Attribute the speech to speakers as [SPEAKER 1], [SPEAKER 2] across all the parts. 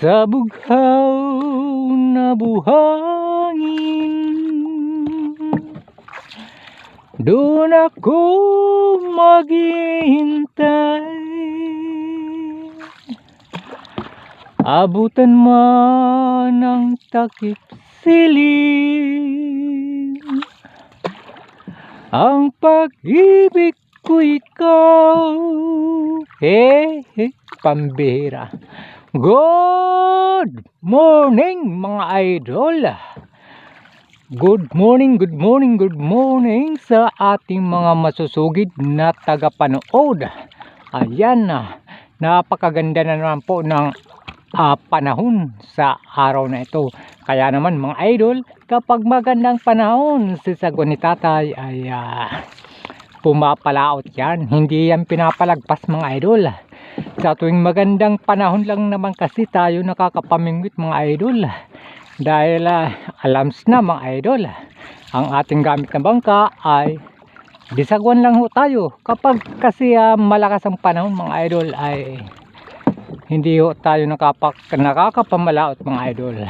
[SPEAKER 1] Sa bughaw na buhangin, doon ako maghihintay. Abutan man ng takip silim, ang pag-ibig ko ikaw. Pambihira. Good morning mga idol. Good morning sa ating mga masusugid na tagapanood. Ayan na, napakaganda na naman po ng panahon sa araw na ito. Kaya naman mga idol, kapag magandang panahon, si Sagwan ni Tatay ay pumapalaot yan. Hindi yan pinapalagpas mga idol. Sa tuwing magandang panahon lang naman kasi tayo nakakapamingwit mga idol. Dahil alams na mga idol, ang ating gamit na bangka ay disagwan lang ho tayo. Kapag kasi malakas ang panahon mga idol ay hindi ho tayo nakakapamalaot mga idol.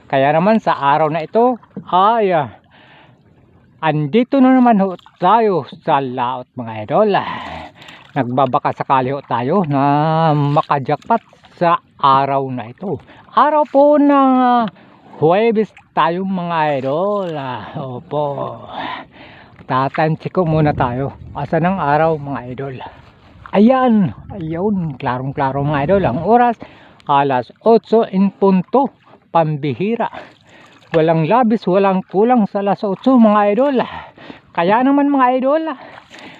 [SPEAKER 1] Kaya naman sa araw na ito ay andito na naman ho tayo sa laot mga idol. Nagbabaka sakali ho tayo na makajakpat sa araw na ito. Araw po ng Huwebes tayo mga idol. Opo, tatansi ko muna tayo. Asan ang araw mga idol? Ayan, ayun, klarong klaro mga idol. Ang oras alas 8 in punto. Pambihira, walang labis, walang kulang sa alas 8 mga idol. Kaya naman mga idol,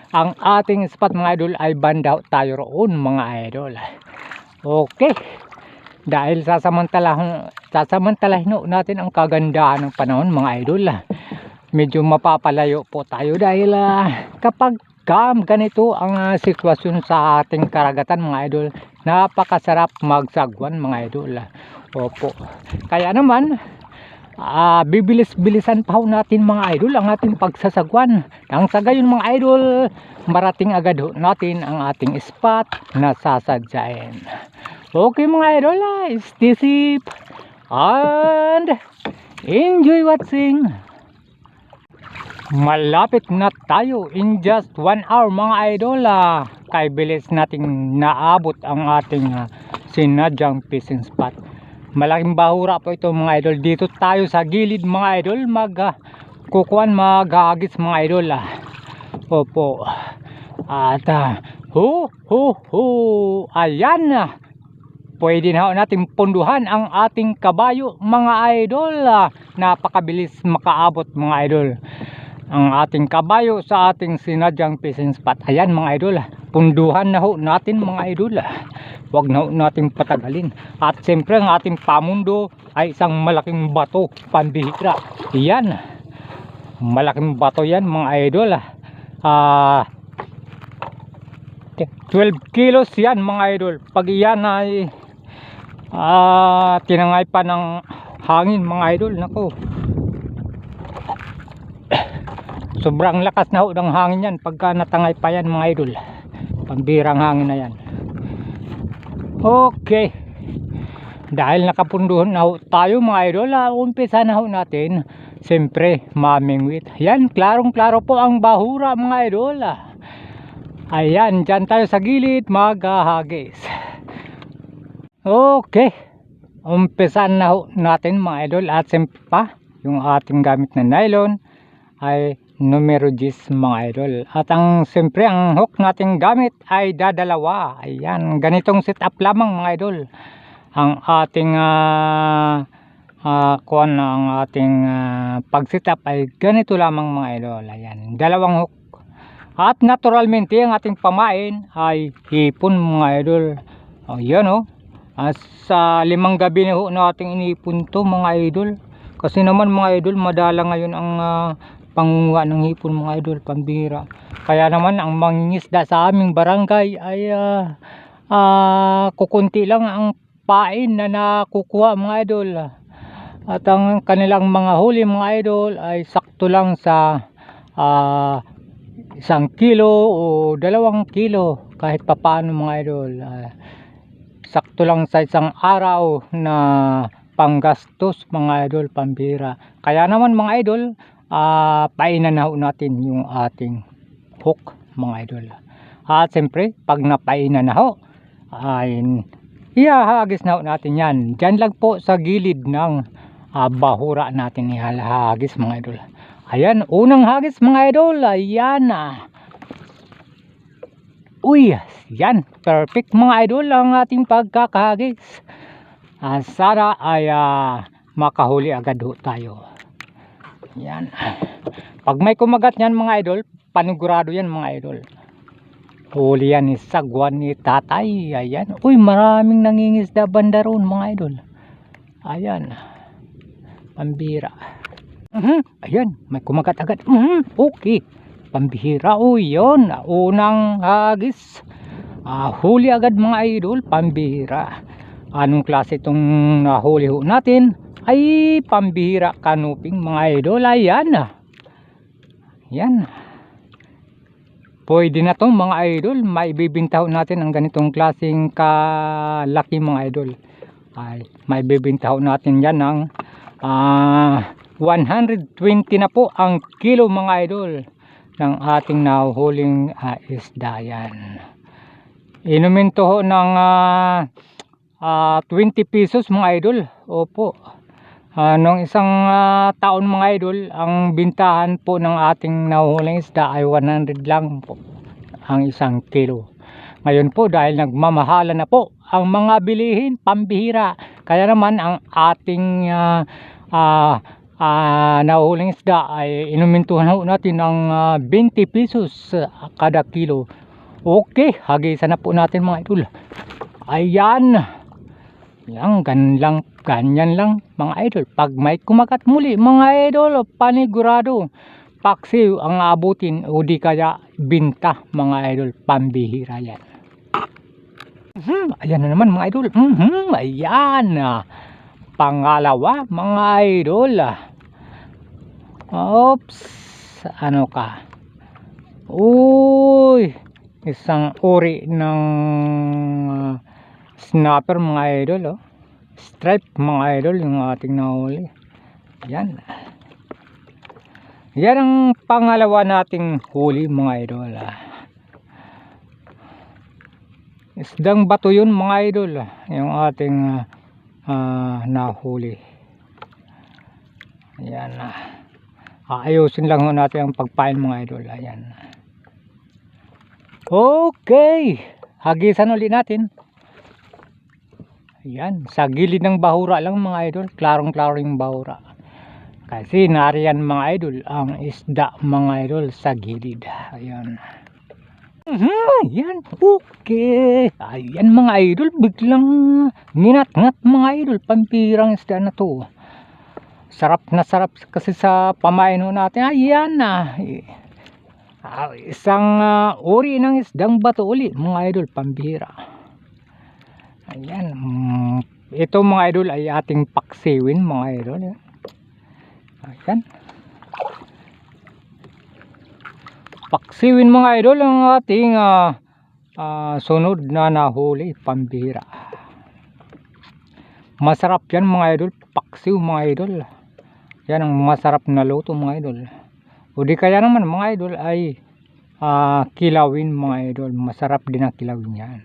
[SPEAKER 1] ang ating spot mga idol ay banda tayo roon mga idol. Okay, dahil sasamantalahin natin ang kagandahan ng panahon mga idol. Medyo mapapalayo po tayo dahil kapag ganito ang sitwasyon sa ating karagatan mga idol, napakasarap magsagwan mga idol. Opo, kaya naman bibilis-bilisan pa natin mga idol ang ating pagsasagwan. Nang sa gayon mga idol, marating agad natin ang ating spot na sasadyain. Okay mga idol, stay safe and enjoy watching. Malapit na tayo in just 1 hour mga idol. Kay bilis nating naabot ang ating sinadyang fishing spot. Malaking bahura po ito mga idol. Dito tayo sa gilid mga idol maghagis mga idol. Opo, at ayan na, pwede na natin punduhan ang ating kabayo mga idol. Napakabilis makaabot mga idol ang ating kabayo sa ating sinadyang fishing spot. Ayan mga idol, punduhan na ho natin mga idol. Huwag na ho natin patagalin. At siyempre ang ating pamundo ay isang malaking bato, pambihira. Yan, malaking bato yan mga idol. 12 kilos yan mga idol. Pag yan ay tinangay pa ng hangin mga idol, nako, sobrang lakas na ho ng hangin yan pagka natangay pa yan mga idol. Pambirang hangin na yan. Okay, dahil nakapunduhan na ho tayo mga idol, umpisa na ho natin siyempre mamingwit. Yan, klarong klaro po ang bahura mga idol. Ayan, dyan tayo sa gilid maghahagis. Okay, umpisa na ho natin mga idol. At siyempre pa, yung ating gamit na nylon ay numero 10 mga idol. At siyempre ang hook nating gamit ay dadalawa. Ayan, ganitong setup lamang mga idol. Ang ating ang ating pag-setup ay ganito lamang mga idol. Ayan, dalawang hook. At naturalmente ang ating pamain ay hipon mga idol. Ayan sa 5 gabi na ho nating inipon to mga idol. Kasi naman mga idol, madala ngayon ang pangunguha ng hipon mga idol, pambira. Kaya naman ang mangingisda sa aming barangay ay kukunti lang ang pain na nakukuha mga idol. At ang kanilang mga huli mga idol ay sakto lang sa 1 kilo o 2 kilo kahit papaano mga idol. sakto lang sa isang araw na panggastos mga idol, pambira. Kaya naman mga idol, painan na ho natin yung ating hook mga idol. At siyempre pag napainan na ho ay ihahagis na ho natin yan. Diyan lang po sa gilid ng bahura natin ihahagis mga idol. Ayan, unang hagis mga idol. Ayan uy, yan, perfect mga idol ang ating pagkakahagis. Sana ay makahuli agad ho tayo. Yan. Pag may kumagat yan mga idol, panigurado yan mga idol. Huli yan ni sagwan ni tatay. Ayan. Uy, maraming nangingisda banda roon mga idol. Ayan. Pambira. Ayan, may kumagat agad. Okay. Pambihira. Uy, yun. Unang hagis. Huli agad mga idol. Pambihira. Anong klase itong nahuli ho natin? Ay pambihira kanuping mga idol. Ayan. Yan. Pwede na to mga idol. Maibibinta ho natin ang ganitong klaseng kalaki mga idol. Ay maibibinta ho natin yan ng 120 na po ang kilo mga idol ng ating nahuhuling isda. Yan. Inumin to ho ng 20 pesos mga idol. Opo. Nung isang taon mga idol, ang bintahan po ng ating nahuhuling isda ay 100 lang po ang isang kilo. Ngayon po dahil nagmamahala na po ang mga bilihin, pambihira. Kaya naman ang ating nahuhuling isda ay inumintuhan ho natin ng 20 pesos kada kilo. Okay, hagisan na po natin mga idol. Ayan. Yan, ganyan lang mga idol. Pag may kumagat muli mga idol, panigurado paksiw ang abutin o di kaya binta mga idol, pambihira yan. Ayan na naman mga idol. Ayan. Pangalawa mga idol. Oops. Ano ka? Uy. Isang uri ng snapper mga idol. Stripe mga idol yung ating nahuli. Yan. Yan ang pangalawa nating huli mga idol. Isdang bato yun mga idol. Yung ating nahuli. Yan. Ayusin lang ho natin ang pagpain mga idol. Ayan. Okay. Hagisan ulit natin. Ayan. Sa gilid ng bahura lang mga idol. Klarong-klaro yung bahura. Kasi nariyan mga idol ang isda mga idol sa gilid. Ayan. Ayan. Okay. Ayan mga idol. Biglang nginat-ngat mga idol. Pampirang isda na to. Sarap na sarap kasi sa pamain natin. Ayan na. Isang uri ng isdang bato uli mga idol, pambihira. Ayan. Ito mga idol ay ating paksiwin mga idol. Ayan. Paksiwin mga idol ang ating sunod na nahuli, pambihira. Masarap yan mga idol, paksiw mga idol. Yan ang masarap na luto mga idol. O di kaya naman mga idol ay kilawin mga idol. Masarap din ang kilawin yan.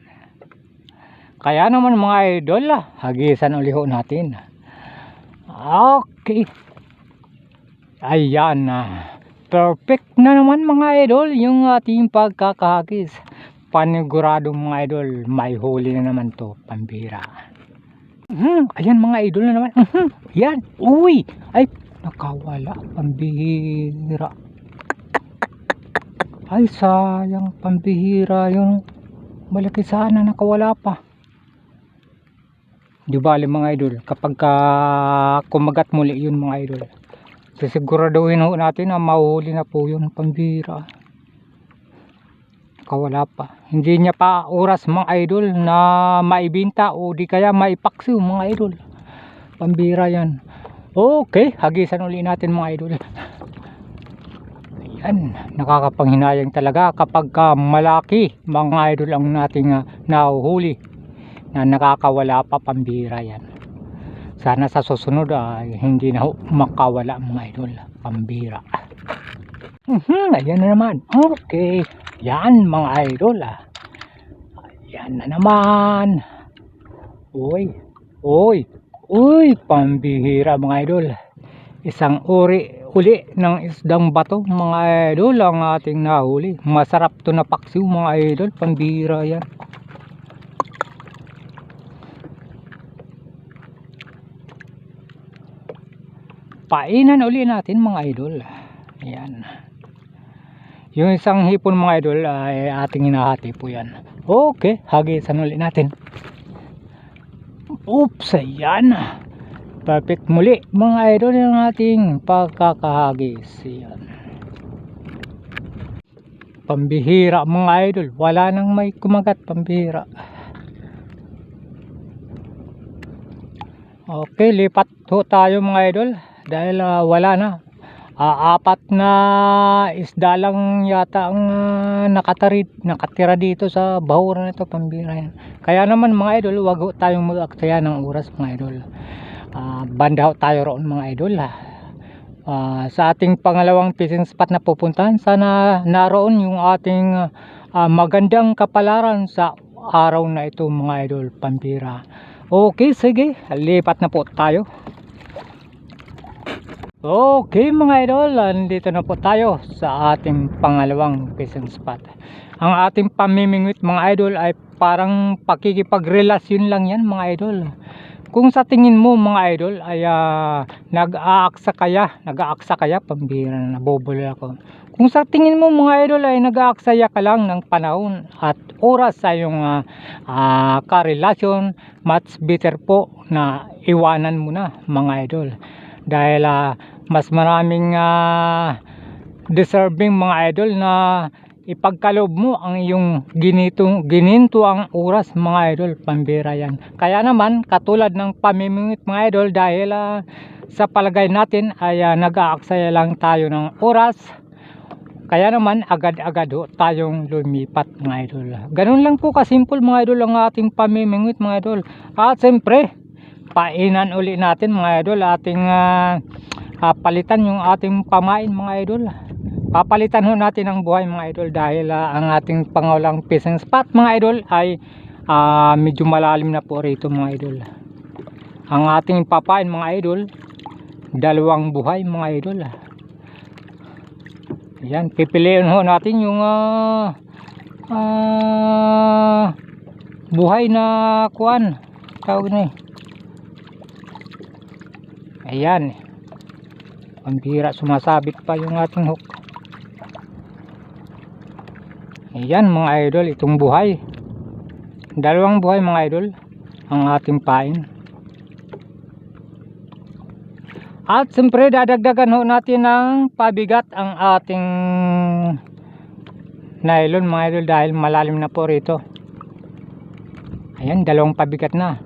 [SPEAKER 1] Kaya naman mga idol, hagisan ulit natin. Okay. Ayan. Perfect na naman mga idol yung ating pagkakahagis. Panigurado mga idol, may huli na naman to, pambira. Ayan mga idol na naman. Ayan. Uy. Ay, nakawala, pambihira. Ay sayang, pambihira yun. Malaki sana, nakawala pa. Di bali mga idol, kapag kumagat muli yun mga idol, sisiguraduhin ho natin na mahuhuli na po yun, pambihira. Nakawala pa. Hindi niya pa oras mga idol na maibinta o di kaya maipaksiw mga idol. Pambihira yan. Okay, hagisan ulit natin mga idol. Ayan, nakakapanghinayang talaga kapag malaki mga idol ang nating nahuhuli. na nakakawala pa, pambira yan. Sana sa susunod ay hindi na ho makawala mga idol, pambira. Ayan na naman. Okay, yan mga idol. Yan na naman. Uy, pambihira mga idol. Isang uli ng isdang bato mga idol ang ating nahuli. Masarap to na paksiw mga idol, pambihira yan. Painan uli natin mga idol. Ayan. Yung isang hipon mga idol ay ating hinahati po yan. Okay, hagisan uli natin. Oops, ayan. Perfect muli mga idol yung ating pagkakahagis. Ayan. Pambihira mga idol. Wala nang may kumagat, pambihira. Okay, lipat ho tayo mga idol. Dahil wala na. Apat na isda lang yata ang nakatira dito sa bahuran nito, pambira yan. Kaya naman mga idol, wag ho tayong mag-aksaya ng oras mga idol. Banda ho tayo roon mga idol. Sa ating pangalawang fishing spot na pupuntahan, sana naroon yung ating magandang kapalaran sa araw na ito mga idol, pambira. Okay, sige, lipat na po tayo. Okay mga idol, nandito na po tayo sa ating pangalawang fishing spot. Ang ating pamimingwit mga idol ay parang pakikipagrelasyon lang yan mga idol. Kung sa tingin mo mga idol ay nag-aaksa kaya, pambira na, nabobol ako. Kung sa tingin mo mga idol ay nag-aaksaya ka lang ng panahon at oras sa iyong karelasyon, much better po na iwanan mo na mga idol. Dahil mas maraming deserving mga idol na ipagkaloob mo ang iyong gininto ang oras mga idol, pambira yan. Kaya naman katulad ng pamimingwit mga idol, dahil sa palagay natin ay nag-aaksaya lang tayo ng oras, kaya naman agad-agad tayong lumipat mga idol. Ganun lang po kasimple mga idol ang ating pamimingwit mga idol. At siyempre painan uli natin mga idol, ating palitan yung ating pamain mga idol. Papalitan ho natin ang buhay mga idol, dahil ang ating pangulang fishing spot mga idol ay medyo malalim na po rito mga idol. Ang ating papain mga idol, dalawang buhay mga idol. Ayan, pipiliin ho natin yung buhay na kuan, tawag na ayan, pambira, sumasabit pa yung ating hook. Ayan mga idol, itong buhay, dalawang buhay mga idol ang ating pain. At siyempre dadagdagan ho natin ng pabigat ang ating nylon mga idol, dahil malalim na po rito. Ayan, dalawang pabigat na.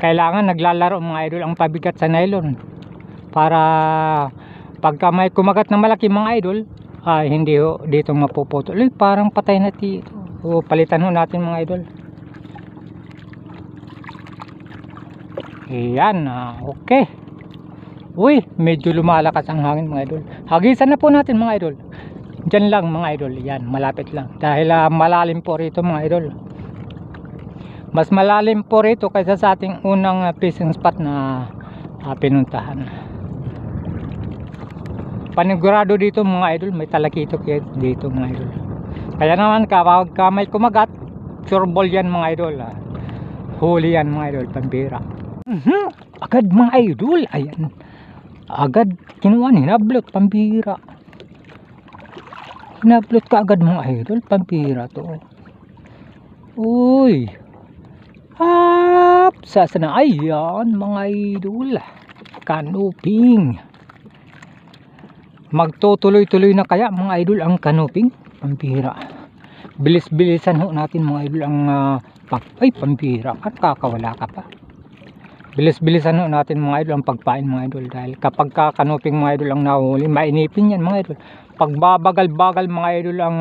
[SPEAKER 1] Kailangan naglalaro mga idol ang pabigat sa nylon, para pagka may kumagat na malaki mga idol, hindi ho dito mapuputol. Parang patay na dito. Palitan ho natin mga idol. Ayan, okay. Uy, medyo lumalakas ang hangin mga idol. Hagisan na po natin mga idol. Diyan lang mga idol, yan, malapit lang. Dahil malalim po rito mga idol. Mas malalim po rito kaysa sa ating unang fishing spot na pinuntahan. Panigurado dito mga idol, may talakito dito mga idol. Kaya naman kapag may kumagat, sureball yan mga idol. Huli yan mga idol, pambira. Agad mga idol, ayan. Agad kinuha ni hinablot, pambira. Hinablot ka agad mga idol, pambira to. Uy, sasa na, ayan mga idol, kanuping. Magtutuloy-tuloy na kaya mga idol ang kanuping, pambira. Bilis-bilisan ho natin mga idol ang ay pambira, kakawala ka pa. bilis-bilisan ho natin mga idol ang pagpain mga idol, dahil kapag kanuping mga idol ang nahuli, mainipin yan mga idol. Pagbabagal-bagal mga idol ang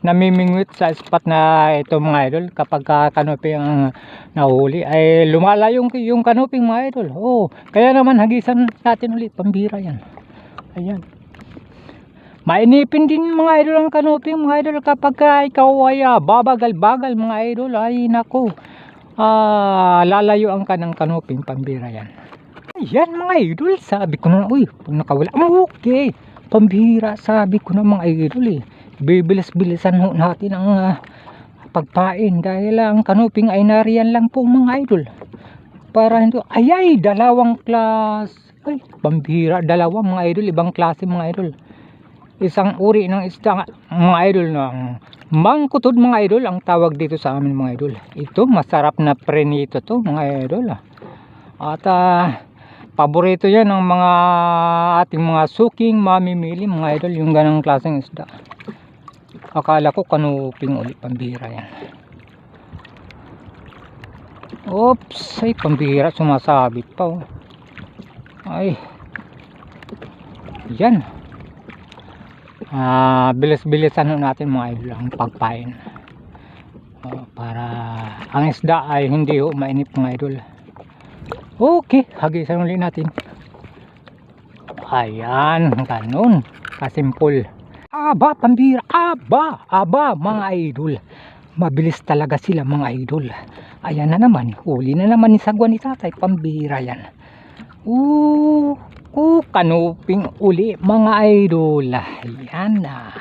[SPEAKER 1] namimingwit sa spot na ito mga idol, kapag kanuping ang nahuli ay lumalayo yung kanuping mga idol. Kaya naman hagisan natin ulit, pambira yan. Ayan, mainipin din mga idol ang kanuping mga idol kapag ikaw ay babagal-bagal mga idol. Ay nako, lalayo ang kanang kanuping, pambira yan. Ayan mga idol, sabi ko na, uy, pag nakawala, okay, pambira, sabi ko na mga idol bibilis-bilisan ho natin ang pagpain, dahil ang kanuping ay nariyan lang po mga idol. Para hindi, ay dalawang class, ay pambira, dalawa mga idol, ibang klase mga idol. Isang uri ng isda mga idol ng mangkutod mga idol ang tawag dito sa amin mga idol. Ito masarap na prenito to mga idol. At paborito yan ng mga ating mga suking mamimili mga idol, yung ganang klaseng isda. Akala ko kanuping ulit, pambira yan. Oops, ay pambira, sumasabit pa ay yan. Bilis-bilisan natin mga idol ang pagpain, para ang isda ay hindi mainip mga idol. Okay, hagisan ulit natin. Ayan, ganun kasimpol. Aba, pambira, aba mga idol, mabilis talaga sila mga idol. Ayan na naman, huli na naman ni sagwa ni tatay, pambira yan. Kanuping uli mga idol. Ayan na.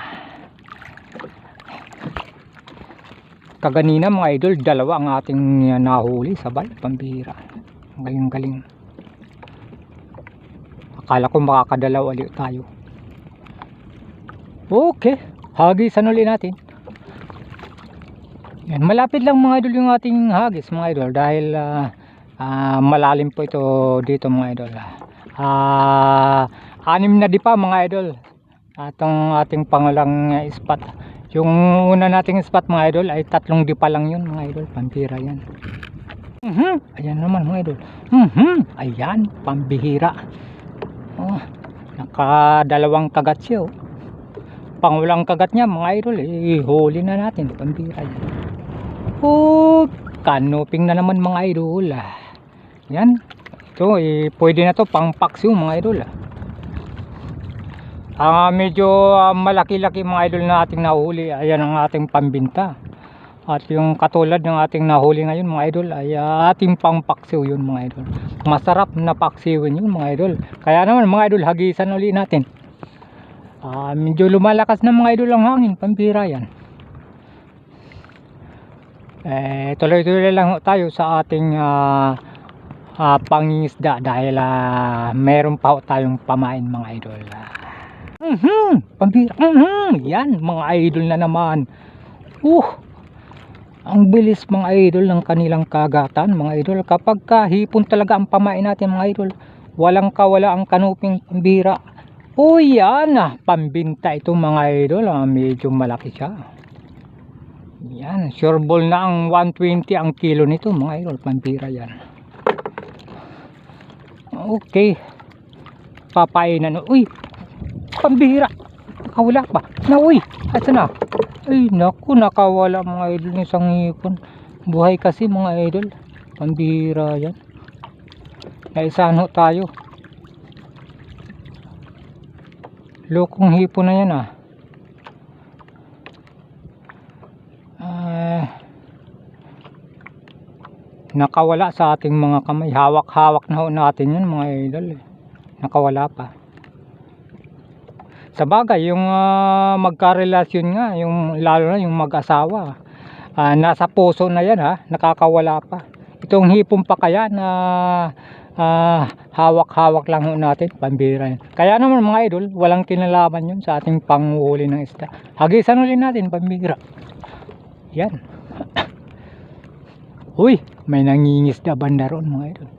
[SPEAKER 1] Kaganina mga idol, dalawa ang ating nahuli sabay, pambira. Galing-galing. Akala ko makakadalaw ulit tayo. Okay, hagisan ulit natin. Yan, malapit lang mga idol yung ating hagis mga idol, dahil malalim po ito dito mga idol. 6 na dipa mga idol atong ating pangulang spot. Yung una nating spot mga idol ay 3 dipa lang yun mga idol, pambira yan. Ayan naman mga idol, ayan, pambihira. Nakadalawang kagat siya. Pangulang kagat niya mga idol, huli na natin, pambira yan. Kanuping na naman mga idol. Yan, ito pwede na to pang paksiw mga idol. Medyo malaki-laki mga idol na ating nahuli, ayan ang ating pambinta. At yung katulad ng ating nahuli ngayon mga idol ay ating pang paksiw yun mga idol. Masarap na paksiwin yun mga idol. Kaya naman mga idol, hagisan ulit natin. Medyo lumalakas na mga idol ang hangin, pambira yan. Tuloy-tuloy lang tayo sa ating pangingisda, dahil meron pa tayong pamain mga idol. Pambira, yan mga idol na naman. Ang bilis mga idol ng kanilang kagatan mga idol. Kapag hipon talaga ang pamain natin mga idol, walang kawala ang kanuping, pambira. Yan, pambinta ito mga idol. Medyo malaki siya. Yan, sure ball na ang 120 ang kilo nito mga idol, pambira yan. Okay, papainan. Pambira, nakawala pa na. Asa na? Ay naku, nakawala mga idol ng isang hipon. Buhay kasi mga idol, pambira yan. Naisahan ho tayo. Lokong hipon na yan nakawala sa ating mga kamay. Hawak-hawak na ho natin yun mga idol. Nakawala pa. Sa bagay, yung magkarelasyon nga, yung lalo na yung mag-asawa, nasa puso na yan nakakawala pa. Itong hipon pa kaya na hawak-hawak lang ho natin, pambira yan. Kaya naman mga idol, walang kinalaman yun sa ating panghuli ng isda. Hagisan ulit natin, pambira. Yan. May nangingisda banda roon mga idol.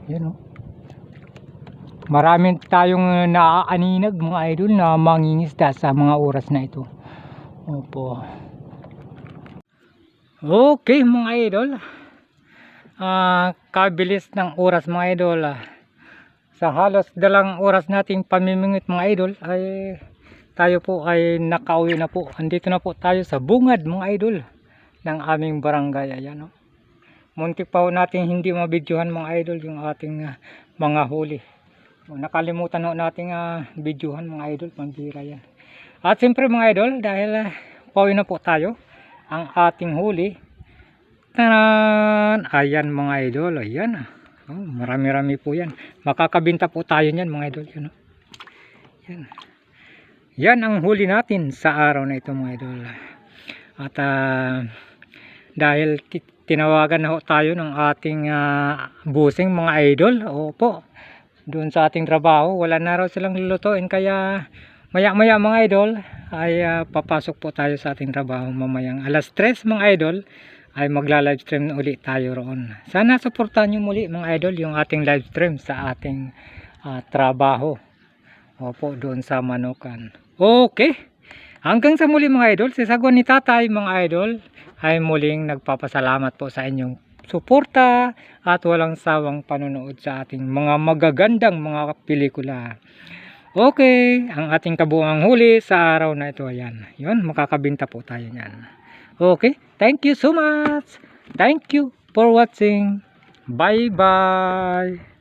[SPEAKER 1] Yan Maraming tayong naaaninag mga idol na mangingisda sa mga oras na ito. Opo. Okay mga idol, kabilis ng oras mga idol. Sa halos dalang oras nating pamimingwit mga idol ay tayo po ay nakauwi na po. Andito na po tayo sa bungad mga idol ng aming barangay. Ayan, oh. Muntik pa po natin hindi mabidyohan mga idol yung ating mga huli. Nakalimutan na nating bidyohan mga idol, pambira yan. At siyempre mga idol, dahil pauwi na po tayo, ang ating huli, tanan! Ayan mga idol, ayan. Oh, marami-rami po yan. Makakabinta po tayo niyan mga idol. Yan, oh. Yan. Yan ang huli natin sa araw na ito mga idol. At dahil tinawagan na ho tayo ng ating busing mga idol. Opo, doon sa ating trabaho wala na raw silang lulutuin, kaya maya maya mga idol ay papasok po tayo sa ating trabaho. Mamayang alas 3 mga idol ay magla live stream ulit tayo roon. Sana suportahan nyo muli mga idol yung ating live stream sa ating trabaho. Opo, doon sa Manukan. Okay, hanggang sa muli mga idol. Si Sagwan ni Tatay mga idol ay muling nagpapasalamat po sa inyong suporta at walang sawang panonood sa ating mga magagandang mga pelikula. Okay, ang ating kabuuang huli sa araw na ito, ayan. Yun, makakabinta po tayo niyan. Okay, thank you so much. Thank you for watching. Bye bye.